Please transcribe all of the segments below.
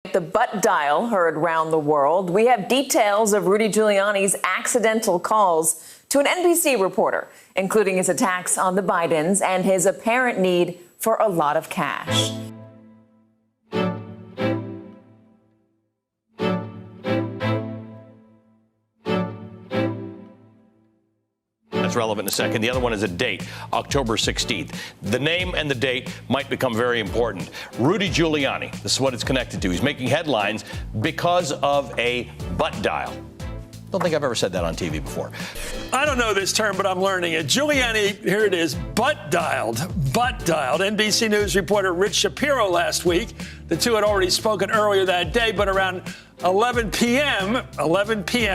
The butt dial heard round the world. We have details of Rudy Giuliani's accidental calls to an NBC reporter, including his attacks on the Bidens and his apparent need for a lot of cash. That's relevant in a second. The other one is a date, October 16th. The name and the date might become very important. Rudy Giuliani, this is what it's connected to. He's making headlines because of a butt dial. Don't think I've ever said that on TV before. I don't know this term, but I'm learning it. Giuliani, here it is, butt dialed. NBC News reporter Rich Shapiro last week. The two had already spoken earlier that day, but around 11 p.m.,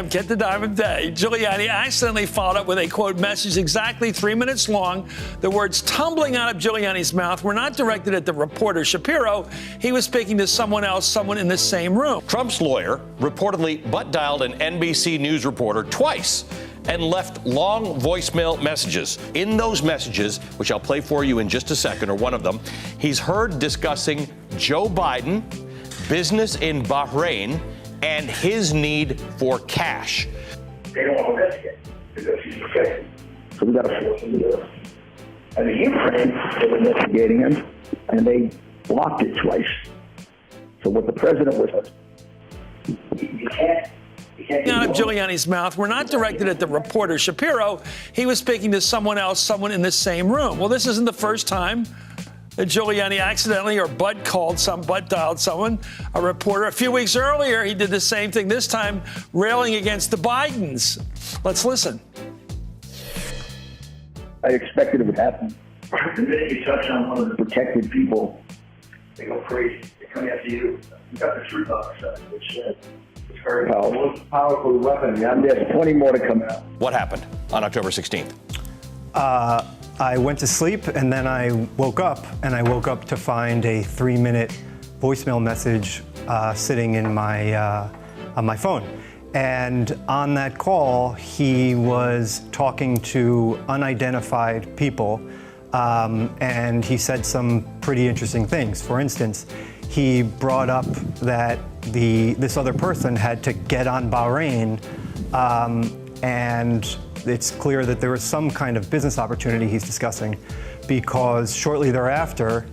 get the time of day, Giuliani accidentally followed up with a, quote, message exactly 3 minutes long. The words tumbling out of Giuliani's mouth were not directed at the reporter Shapiro. He was speaking to someone else, someone in the same room. Trump's lawyer reportedly butt-dialed an NBC News reporter twice and left long voicemail messages. In those messages, which I'll play for you in just a second, or one of them, he's heard discussing Joe Biden, business in Bahrain, and his need for cash. They don't want to risk it because he's protected. So we got to force him to do it. And the Ukraine was investigating him, and they blocked it twice. So what the president was, you can't. Out of Giuliani's mouth were not directed at the reporter Shapiro. He was speaking to someone else, someone in the same room. Well, this isn't the first time that Giuliani accidentally or butt dialed someone, a reporter. A few weeks earlier, he did the same thing, this time railing against the Bidens. Let's listen. I expected it would happen. The minute you touch on one of the protected people, they go crazy. They come after you. You got the truth on the side, which is very powerful. Most powerful weapon. Yeah, there's plenty more to come out. What happened on October 16th? I went to sleep and then I woke up, to find a 3-minute voicemail message sitting in my on my phone. And on that call, he was talking to unidentified people, and he said some pretty interesting things. For instance, he brought up that this other person had to get on Bahrain, and it's clear that there was some kind of business opportunity he's discussing, because shortly thereafter,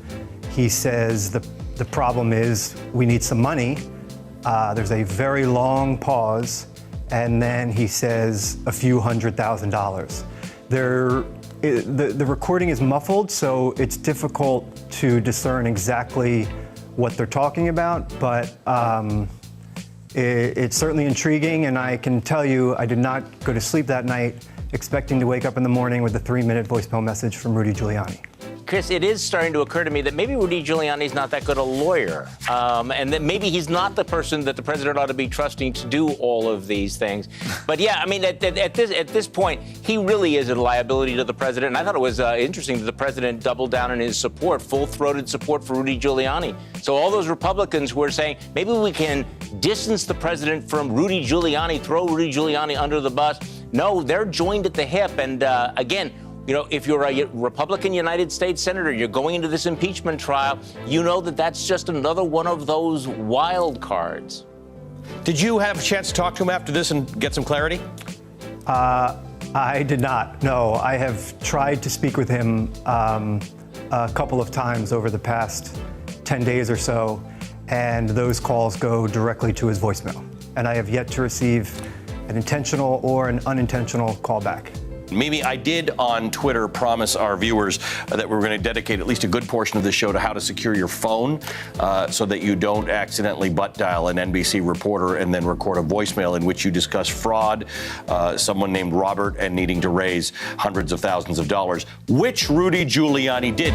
he says the problem is we need some money. There's a very long pause, and then he says a few $100,000. The recording is muffled, so it's difficult to discern exactly what they're talking about, but it's certainly intriguing, and I can tell you I did not go to sleep that night expecting to wake up in the morning with a 3-minute voicemail message from Rudy Giuliani. Chris, it is starting to occur to me that maybe Rudy Giuliani's not that good a lawyer, and that maybe he's not the person that the president ought to be trusting to do all of these things. But yeah, I mean, at this point, he really is a liability to the president. And I thought it was interesting that the president doubled down on his support, full-throated support for Rudy Giuliani. So all those Republicans who are saying maybe we can distance the president from Rudy Giuliani, throw Rudy Giuliani under the bus. No, they're joined at the hip. And again, you know, if you're a Republican United States Senator, you're going into this impeachment trial, you know that that's just another one of those wild cards. Did you have a chance to talk to him after this and get some clarity? I did not. No, I have tried to speak with him a couple of times over the past 10 days or so, and those calls go directly to his voicemail. And I have yet to receive an intentional or an unintentional callback. Mimi, I did on Twitter promise our viewers that we're going to dedicate at least a good portion of the show to how to secure your phone so that you don't accidentally butt dial an NBC reporter and then record a voicemail in which you discuss fraud, someone named Robert, and needing to raise hundreds of thousands of dollars, which Rudy Giuliani did.